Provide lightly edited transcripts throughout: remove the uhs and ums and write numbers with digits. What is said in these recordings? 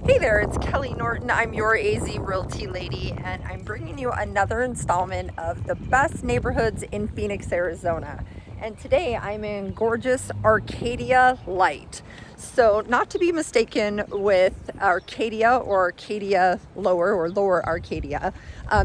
Hey there, it's Kelly Norton. I'm your AZ Realty lady, and I'm bringing you another installment of the best neighborhoods in Phoenix, Arizona. And today I'm in gorgeous Arcadia Lite. So not to be mistaken with Arcadia or Arcadia Lower or Lower Arcadia.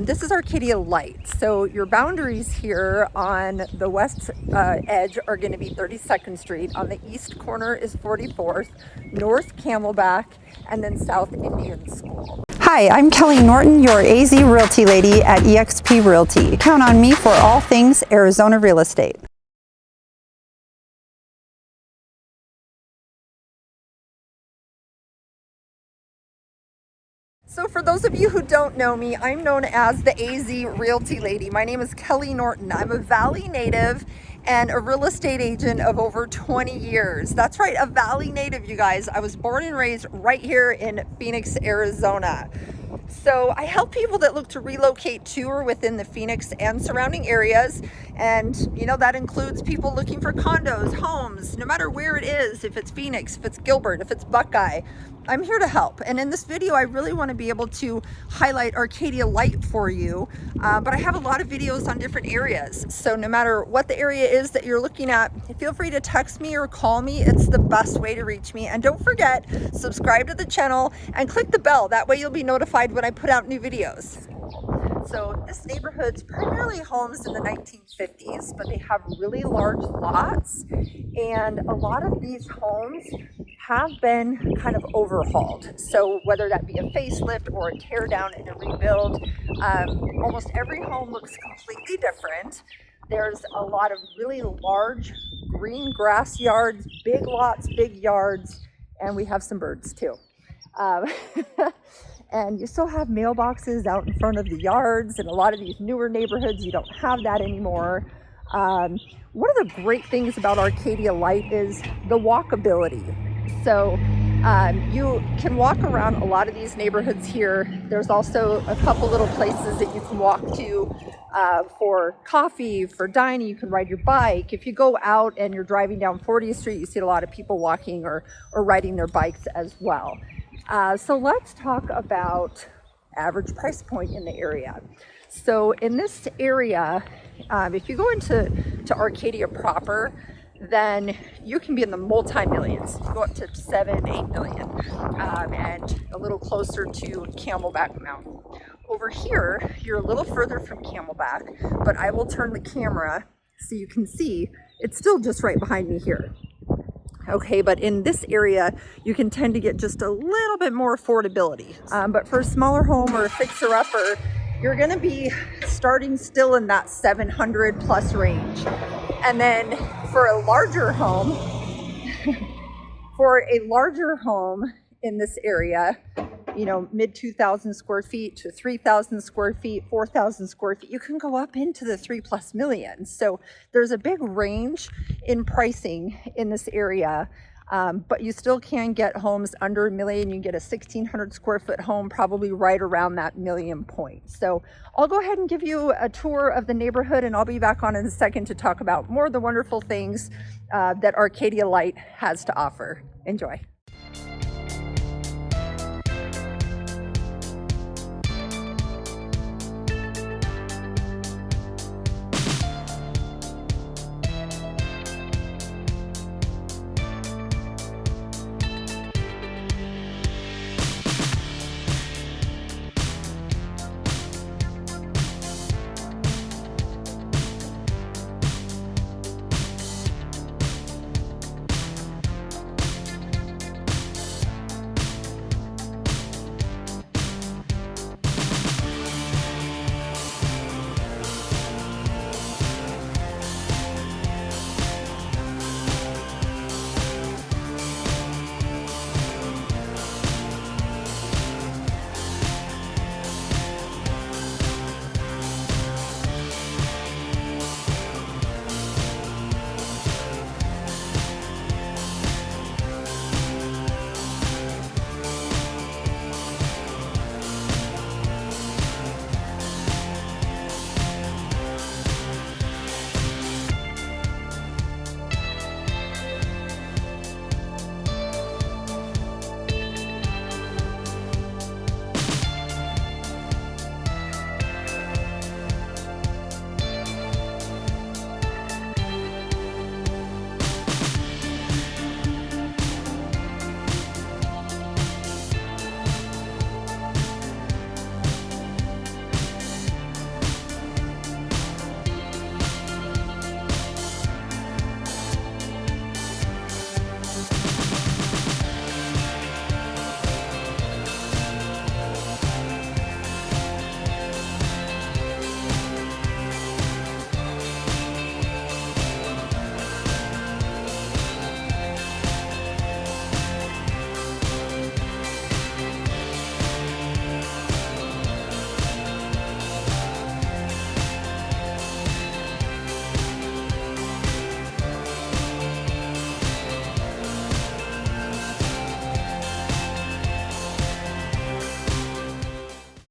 This is Arcadia Lite. So your boundaries here on the west edge are going to be 32nd Street. On the east corner is 44th, North Camelback, and then South Indian School. Hi, I'm Kelly Norton, your AZ Realty lady at eXp Realty. Count on me for all things Arizona real estate. So for those of you who don't know me, I'm known as the AZ Realty lady. My name is Kelly Norton. I'm a Valley native and a real estate agent of over 20 years. That's right, a Valley native, you guys. I was born and raised right here in Phoenix, Arizona. So I help people that look to relocate to or within the Phoenix and surrounding areas. And you know, that includes people looking for condos, homes, no matter where it is, if it's Phoenix, if it's Gilbert, if it's Buckeye, I'm here to help. And in this video, I really want to be able to highlight Arcadia Lite for you. But I have a lot of videos on different areas. So no matter what the area is that you're looking at, feel free to text me or call me. It's the best way to reach me. And don't forget, subscribe to the channel and click the bell. That way you'll be notified when I put out new videos. So this neighborhood's primarily homes in the 1950s, but they have really large lots. And a lot of these homes have been kind of overhauled. So whether that be a facelift or a tear down and a rebuild, almost every home looks completely different. There's a lot of really large green grass yards, big lots, big yards, and we have some birds too. And you still have mailboxes out in front of the yards. And a lot of these newer neighborhoods, you don't have that anymore. One of the great things about Arcadia Lite is the walkability. So you can walk around a lot of these neighborhoods here. There's also a couple little places that you can walk to for coffee, for dining. You can ride your bike. If you go out and you're driving down 40th Street, you see a lot of people walking or riding their bikes as well. So let's talk about average price point in the area. So in this area, if you go into Arcadia proper, then you can be in the multi-millions. You go up to 7, 8 million, and a little closer to Camelback Mountain. Over here, you're a little further from Camelback, but I will turn the camera so you can see it's still just right behind me here. Okay, but in this area, you can tend to get just a little bit more affordability. But for a smaller home or a fixer-upper, you're gonna be starting still in that 700 plus range. And then for a larger home, in this area, you know, mid 2,000 square feet to 3,000 square feet, 4,000 square feet, you can go up into the 3+ million. So there's a big range in pricing in this area, but you still can get homes under $1 million. You can get a 1,600 square foot home, probably right around that million point. So I'll go ahead and give you a tour of the neighborhood, and I'll be back on in a second to talk about more of the wonderful things that Arcadia Lite has to offer. Enjoy.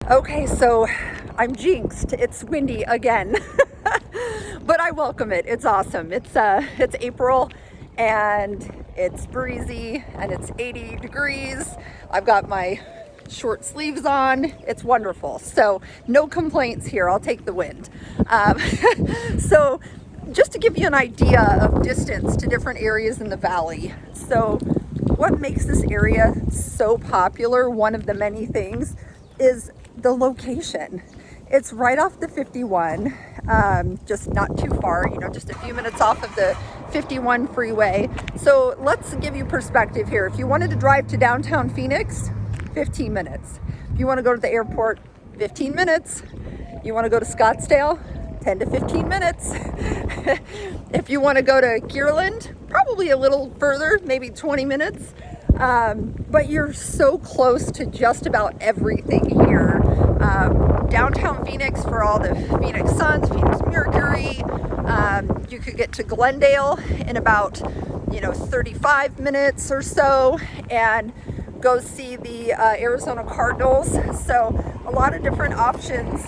Okay, so I'm jinxed. It's windy again, but I welcome it. It's awesome. It's April and it's breezy and it's 80 degrees. I've got my short sleeves on. It's wonderful. So no complaints here. I'll take the wind. So just to give you an idea of distance to different areas in the valley. So what makes this area so popular, one of the many things, is the location. It's right off the 51, just not too far, just a few minutes off of the 51 freeway. So let's give you perspective here. If you wanted to drive to downtown Phoenix, 15 minutes. If you want to go to the airport, 15 minutes. You want to go to Scottsdale, 10 to 15 minutes. If you want to go to Kierland, probably a little further, maybe 20 minutes. But you're so close to just about everything here. Downtown Phoenix for all the Phoenix Suns, Phoenix Mercury. You could get to Glendale in about 35 minutes or so and go see the Arizona Cardinals. So a lot of different options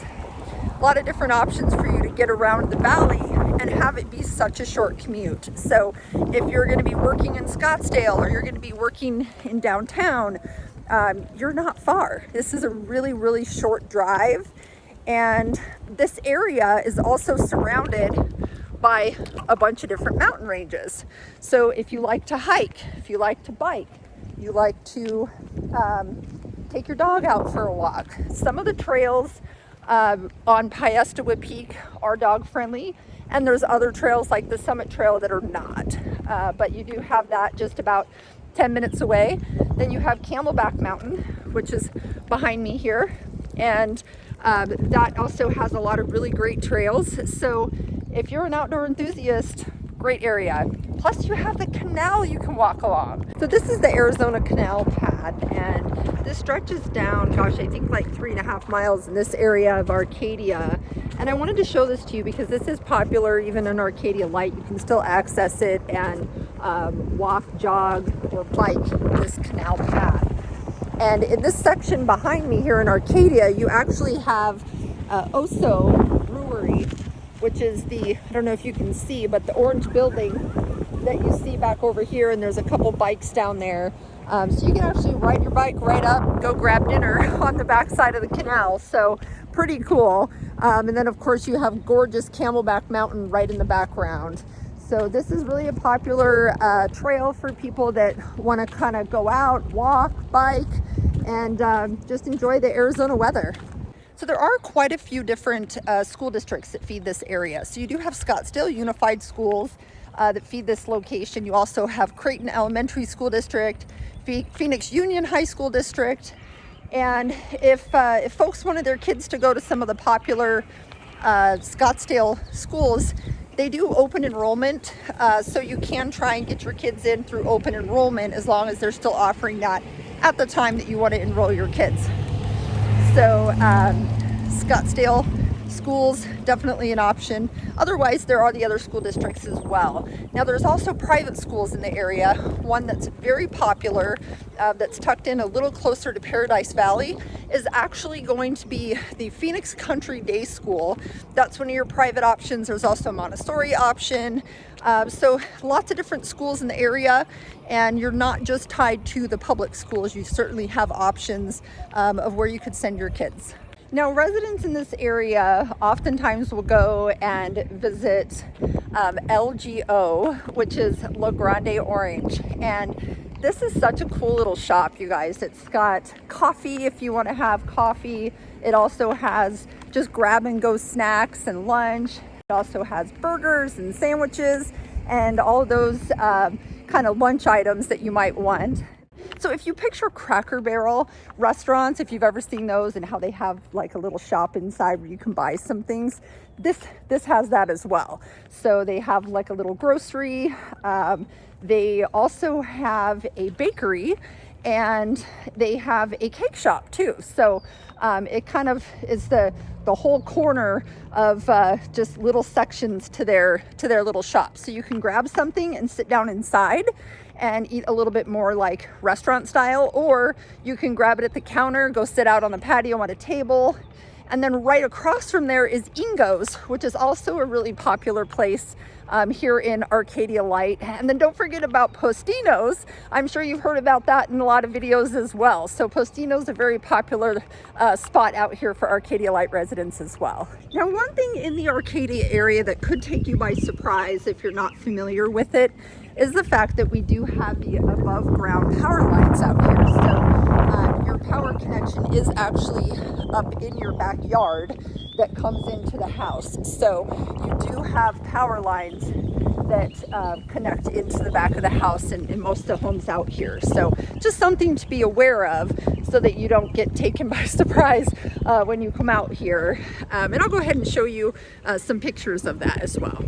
for you to get around the valley and have it be such a short commute. So if you're going to be working in Scottsdale or you're going to be working in downtown, you're not far. This is a really, really short drive. And this area is also surrounded by a bunch of different mountain ranges. So if you like to hike, if you like to bike, you like to take your dog out for a walk. Some of the trails on Piestewa Peak are dog friendly, and there's other trails like the Summit Trail that are not. But you do have that just about 10 minutes away. Then you have Camelback Mountain, which is behind me here, and that also has a lot of really great trails. So if you're an outdoor enthusiast, great area. Plus you have the canal you can walk along. So this is the Arizona Canal path, and this stretches down, gosh, I think like 3.5 miles in this area of Arcadia. And I wanted to show this to you because this is popular even in Arcadia Lite. You can still access it and walk, jog, or bike this canal path. And in this section behind me here in Arcadia, you actually have Oso Brewery, which is I don't know if you can see, but the orange building that you see back over here, and there's a couple bikes down there. So you can actually ride your bike right up, go grab dinner on the backside of the canal. So pretty cool. And then of course you have gorgeous Camelback Mountain right in the background. So this is really a popular trail for people that want to kind of go out, walk, bike, and just enjoy the Arizona weather. So there are quite a few different school districts that feed this area. So you do have Scottsdale Unified Schools that feed this location. You also have Creighton Elementary School District, Phoenix Union High School District. And if folks wanted their kids to go to some of the popular Scottsdale schools, they do open enrollment. So you can try and get your kids in through open enrollment as long as they're still offering that at the time that you want to enroll your kids. So Scottsdale schools, definitely an option. Otherwise, there are the other school districts as well. Now, there's also private schools in the area. One that's very popular, that's tucked in a little closer to Paradise Valley, is actually going to be the Phoenix Country Day School. That's one of your private options. There's also a Montessori option. So lots of different schools in the area, and you're not just tied to the public schools. You certainly have options of where you could send your kids. Now, residents in this area oftentimes will go and visit LGO, which is La Grande Orange. And this is such a cool little shop, you guys. It's got coffee if you want to have coffee. It also has just grab and go snacks and lunch. It also has burgers and sandwiches and all those kind of lunch items that you might want. So if you picture Cracker Barrel restaurants, if you've ever seen those and how they have like a little shop inside where you can buy some things, this has that as well. So they have like a little grocery. They also have a bakery, and they have a cake shop too. So it kind of is the whole corner of just little sections to their little shop. So you can grab something and sit down inside and eat a little bit more like restaurant style, or you can grab it at the counter, go sit out on the patio on a table. And then right across from there is Ingo's, which is also a really popular place here in Arcadia Lite. And then don't forget about Postinos. I'm sure you've heard about that in a lot of videos as well. So Postinos is a very popular spot out here for Arcadia Lite residents as well. Now, one thing in the Arcadia area that could take you by surprise if you're not familiar with it is the fact that we do have the above ground power lines out here. So your power connection is actually up in your backyard that comes into the house. So you do have power lines that connect into the back of the house in most of the homes out here. So just something to be aware of so that you don't get taken by surprise when you come out here. And I'll go ahead and show you some pictures of that as well.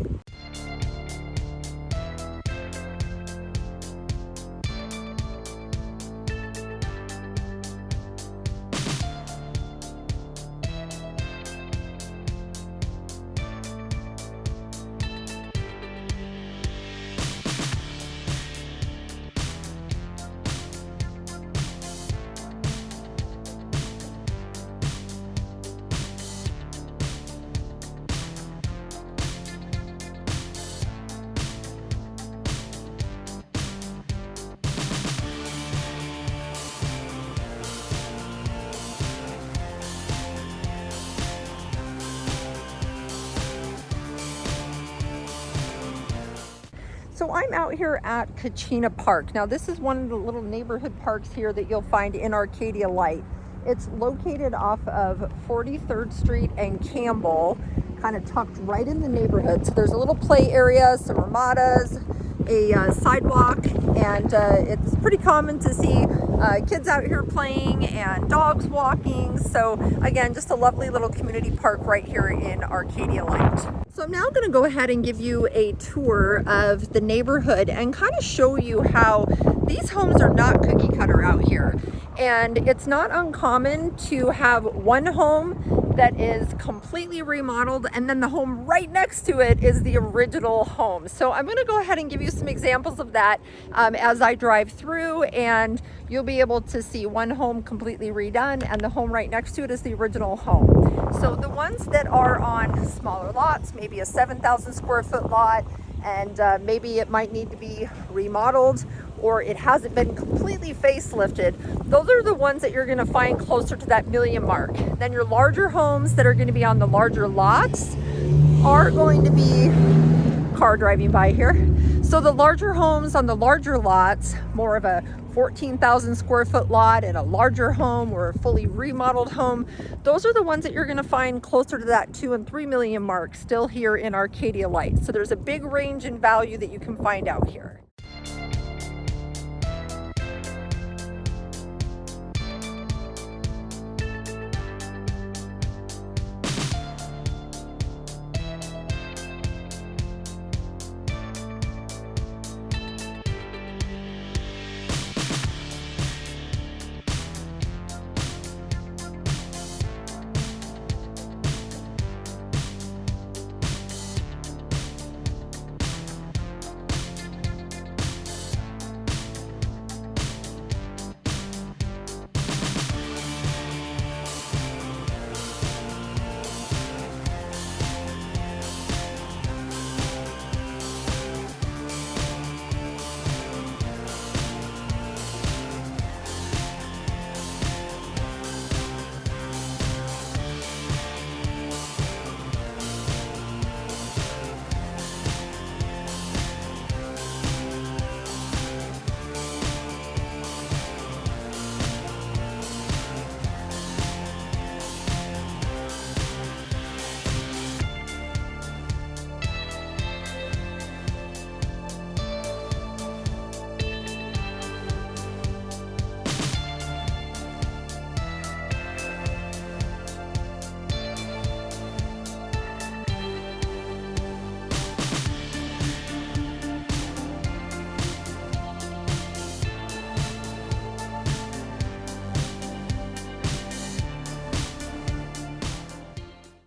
So I'm out here at Kachina Park. Now this is one of the little neighborhood parks here that you'll find in Arcadia Lite. It's located off of 43rd Street and Campbell, kind of tucked right in the neighborhood. So there's a little play area, some ramadas, a sidewalk, and it's pretty common to see kids out here playing and dogs walking. So again, just a lovely little community park right here in Arcadia Lite. So I'm now going to go ahead and give you a tour of the neighborhood and kind of show you how these homes are not cookie cutter out here. And it's not uncommon to have one home that is completely remodeled and then the home right next to it is the original home. So I'm going to go ahead and give you some examples of that as I drive through, and you'll be able to see one home completely redone and the home right next to it is the original home. So the ones that are on smaller lots, maybe a 7,000 square foot lot, and maybe it might need to be remodeled or it hasn't been completely facelifted, those are the ones that you're going to find closer to that million mark. Then your larger homes that are going to be on the larger lots are going to be, car driving by here. So the larger homes on the larger lots, more of a 14,000 square foot lot and a larger home or a fully remodeled home, those are the ones that you're going to find closer to that 2 and 3 million mark still here in Arcadia Lite. So there's a big range in value that you can find out here.